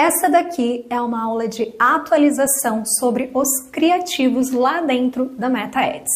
Essa daqui é uma aula de atualização sobre os criativos lá dentro da Meta Ads.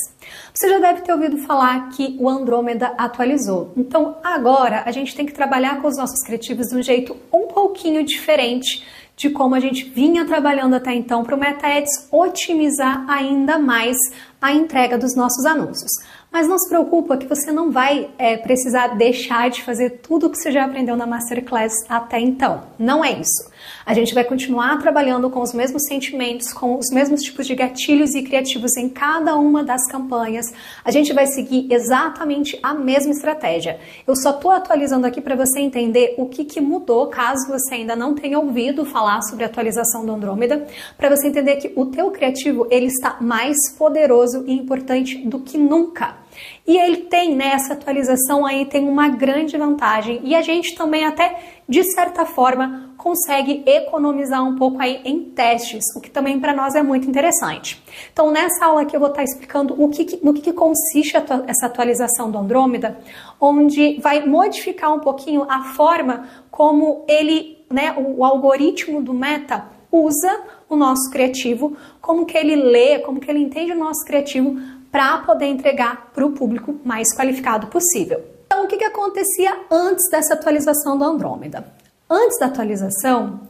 Você já deve ter ouvido falar que o Andrômeda atualizou. Então agora a gente tem que trabalhar com os nossos criativos de um jeito um pouquinho diferente de como a gente vinha trabalhando até então para o Meta Ads otimizar ainda mais a entrega dos nossos anúncios. Mas não se preocupa que você não vai precisar deixar de fazer tudo o que você já aprendeu na Masterclass até então. Não é isso. A gente vai continuar trabalhando com os mesmos sentimentos, com os mesmos tipos de gatilhos e criativos em cada uma das campanhas. A gente vai seguir exatamente a mesma estratégia. Eu só estou atualizando aqui para você entender o que mudou, caso você ainda não tenha ouvido falar sobre a atualização do Andrômeda, para você entender que o teu criativo ele está mais poderoso e importante do que nunca. E ele tem, né, essa atualização aí tem uma grande vantagem e a gente também até, de certa forma, consegue economizar um pouco aí em testes, o que também para nós é muito interessante. Então nessa aula aqui eu vou estar explicando no que consiste essa atualização do Andrômeda, onde vai modificar um pouquinho a forma como ele, né, o algoritmo do Meta usa o nosso criativo, como que ele lê, como que ele entende o nosso criativo para poder entregar para o público mais qualificado possível. Então, o que acontecia antes dessa atualização do Andrômeda? Antes da atualização,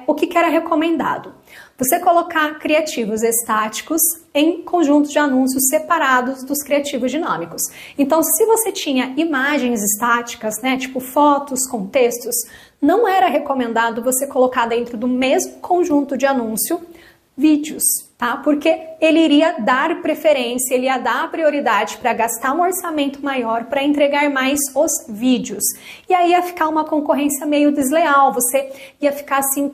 o que era recomendado? Você colocar criativos estáticos em conjuntos de anúncios separados dos criativos dinâmicos. Então, se você tinha imagens estáticas, né, tipo fotos com textos, não era recomendado você colocar dentro do mesmo conjunto de anúncio vídeos, tá? Porque ele iria dar preferência, ele ia dar prioridade para gastar um orçamento maior para entregar mais os vídeos. E aí ia ficar uma concorrência meio desleal, você ia ficar assim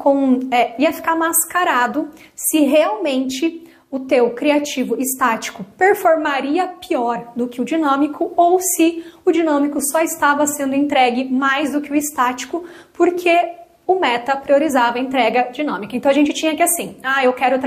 ia ficar mascarado se realmente o teu criativo estático performaria pior do que o dinâmico ou se o dinâmico só estava sendo entregue mais do que o estático, porque o Meta priorizava a entrega dinâmica. Então a gente tinha que assim, eu quero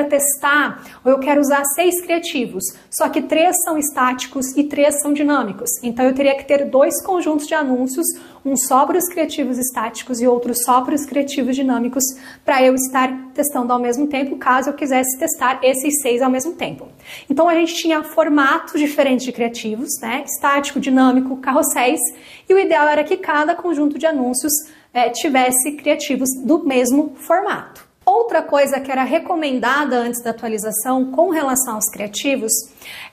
testar, ou eu quero usar 6 criativos, só que 3 são estáticos e 3 são dinâmicos. Então eu teria que ter 2 conjuntos de anúncios, um só para os criativos estáticos e outro só para os criativos dinâmicos, para eu estar testando ao mesmo tempo, caso eu quisesse testar esses 6 ao mesmo tempo. Então a gente tinha formatos diferentes de criativos, né? Estático, dinâmico, carrosséis, e o ideal era que cada conjunto de anúncios tivesse criativos do mesmo formato. Outra coisa que era recomendada antes da atualização com relação aos criativos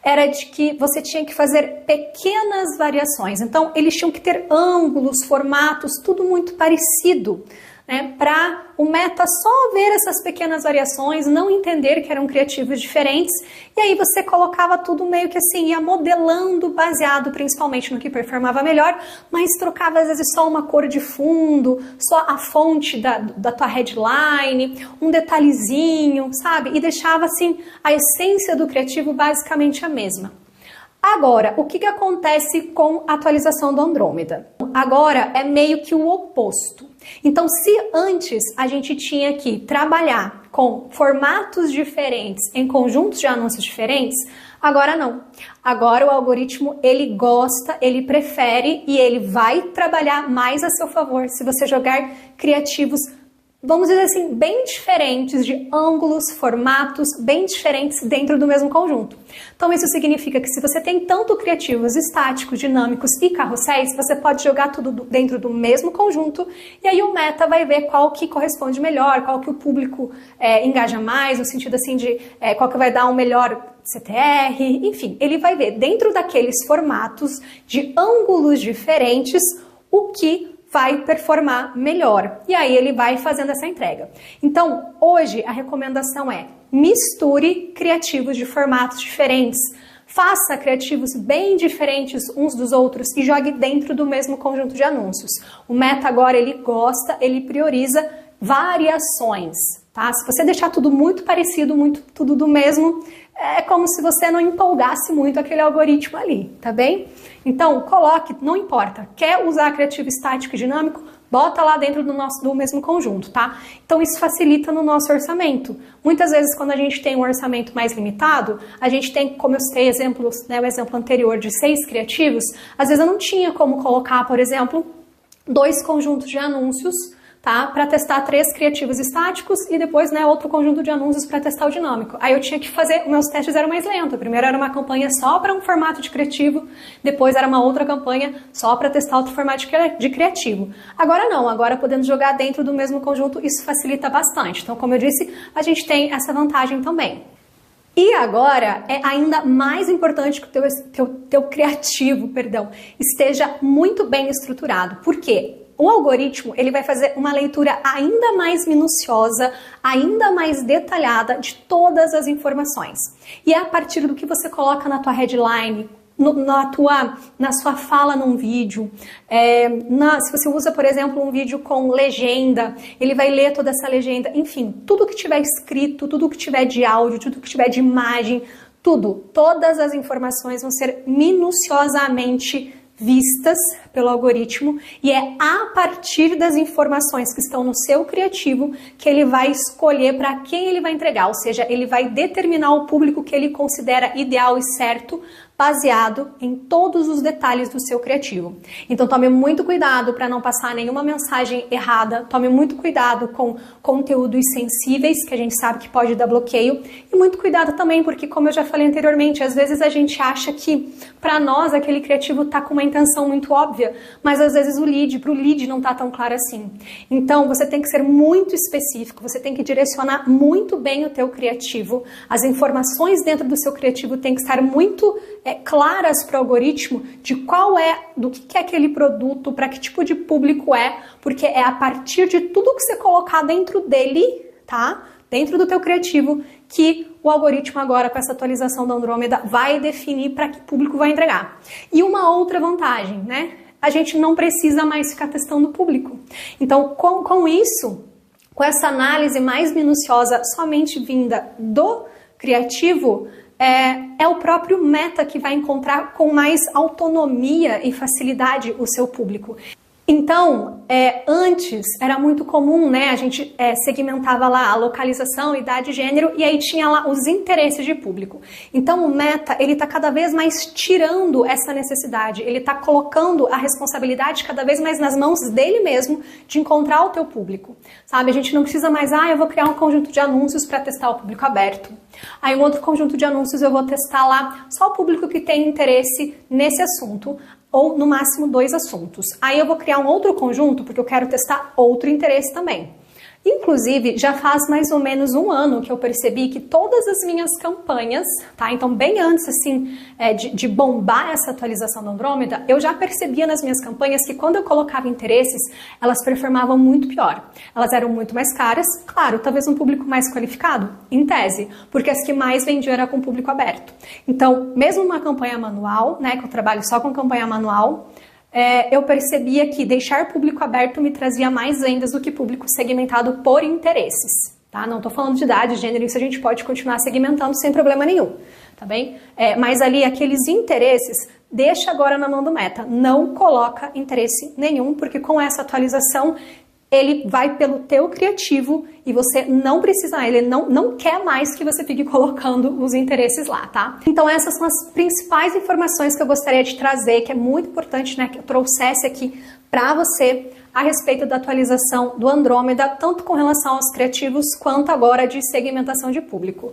era de que você tinha que fazer pequenas variações. Então, eles tinham que ter ângulos, formatos, tudo muito parecido, né, para o Meta só ver essas pequenas variações, não entender que eram criativos diferentes, e aí você colocava tudo meio que assim, ia modelando baseado principalmente no que performava melhor, mas trocava às vezes só uma cor de fundo, só a fonte da tua headline, um detalhezinho, sabe? E deixava assim a essência do criativo basicamente a mesma. Agora, o que acontece com a atualização do Andrômeda? Agora é meio que o oposto. Então, se antes a gente tinha que trabalhar com formatos diferentes em conjuntos de anúncios diferentes, agora não. Agora o algoritmo, ele gosta, ele prefere e ele vai trabalhar mais a seu favor se você jogar criativos, vamos dizer assim, bem diferentes, de ângulos, formatos bem diferentes dentro do mesmo conjunto. Então isso significa que se você tem tanto criativos estáticos, dinâmicos e carrosséis, você pode jogar tudo dentro do mesmo conjunto e aí o Meta vai ver qual que corresponde melhor, qual que o público engaja mais, no sentido assim de qual que vai dar um melhor CTR, enfim, ele vai ver dentro daqueles formatos de ângulos diferentes o que vai performar melhor. E aí ele vai fazendo essa entrega. Então, hoje a recomendação é misture criativos de formatos diferentes. Faça criativos bem diferentes uns dos outros e jogue dentro do mesmo conjunto de anúncios. O Meta agora ele gosta, ele prioriza variações, tá? Se você deixar tudo muito parecido, tudo do mesmo, é como se você não empolgasse muito aquele algoritmo ali, tá bem? Então, coloque, não importa, quer usar criativo estático e dinâmico, bota lá dentro do mesmo conjunto, tá? Então isso facilita no nosso orçamento. Muitas vezes quando a gente tem um orçamento mais limitado, a gente tem, como eu citei exemplos, né, o exemplo anterior de 6 criativos, às vezes eu não tinha como colocar, por exemplo, 2 conjuntos de anúncios tá? Para testar 3 criativos estáticos e depois, né, outro conjunto de anúncios para testar o dinâmico. Aí eu tinha que fazer, meus testes eram mais lentos. Primeiro era uma campanha só para um formato de criativo, depois era uma outra campanha só para testar outro formato de criativo. Agora não, agora podendo jogar dentro do mesmo conjunto, isso facilita bastante. Então, como eu disse, a gente tem essa vantagem também. E agora é ainda mais importante que o teu criativo, esteja muito bem estruturado. Por quê? O algoritmo ele vai fazer uma leitura ainda mais minuciosa, ainda mais detalhada de todas as informações. E é a partir do que você coloca na tua headline, na sua fala num vídeo, se você usa, por exemplo, um vídeo com legenda, ele vai ler toda essa legenda, enfim, tudo que tiver escrito, tudo que tiver de áudio, tudo que tiver de imagem, todas as informações vão ser minuciosamente vistas pelo algoritmo e é a partir das informações que estão no seu criativo que ele vai escolher para quem ele vai entregar, ou seja, ele vai determinar o público que ele considera ideal e certo baseado em todos os detalhes do seu criativo. Então tome muito cuidado para não passar nenhuma mensagem errada, tome muito cuidado com conteúdos sensíveis, que a gente sabe que pode dar bloqueio, e muito cuidado também, porque como eu já falei anteriormente, às vezes a gente acha que para nós aquele criativo está com uma intenção muito óbvia, mas às vezes pro lead não está tão claro assim. Então você tem que ser muito específico, você tem que direcionar muito bem o teu criativo, as informações dentro do seu criativo têm que estar muito claras para o algoritmo de do que é aquele produto, para que tipo de público é, porque é a partir de tudo que você colocar dentro dele, tá? Dentro do teu criativo, que o algoritmo agora com essa atualização da Andrômeda vai definir para que público vai entregar. E uma outra vantagem, né? A gente não precisa mais ficar testando o público. Então, com isso, com essa análise mais minuciosa somente vinda do criativo, é o próprio Meta que vai encontrar com mais autonomia e facilidade o seu público. Então, antes era muito comum, né? A gente segmentava lá a localização, idade, gênero e aí tinha lá os interesses de público. Então, o Meta, ele tá cada vez mais tirando essa necessidade, ele tá colocando a responsabilidade cada vez mais nas mãos dele mesmo de encontrar o teu público, sabe? A gente não precisa mais, eu vou criar um conjunto de anúncios para testar o público aberto. Aí um outro conjunto de anúncios eu vou testar lá só o público que tem interesse nesse assunto, ou no máximo 2 assuntos. Aí eu vou criar um outro conjunto porque eu quero testar outro interesse também. Inclusive, já faz mais ou menos 1 ano que eu percebi que todas as minhas campanhas, tá? Então, bem antes, assim, de bombar essa atualização da Andrômeda, eu já percebia nas minhas campanhas que quando eu colocava interesses, elas performavam muito pior. Elas eram muito mais caras, claro, talvez um público mais qualificado, em tese, porque as que mais vendiam era com público aberto. Então, mesmo uma campanha manual, né, que eu trabalho só com campanha manual, eu percebia que deixar público aberto me trazia mais vendas do que público segmentado por interesses, tá? Não tô falando de idade, gênero, isso a gente pode continuar segmentando sem problema nenhum, tá bem? Mas ali, aqueles interesses, deixa agora na mão do Meta, não coloca interesse nenhum, porque com essa atualização, ele vai pelo teu criativo e você não precisa, ele não quer mais que você fique colocando os interesses lá, tá? Então essas são as principais informações que eu gostaria de trazer, que é muito importante, né, que eu trouxesse aqui para você a respeito da atualização do Andrômeda, tanto com relação aos criativos quanto agora de segmentação de público.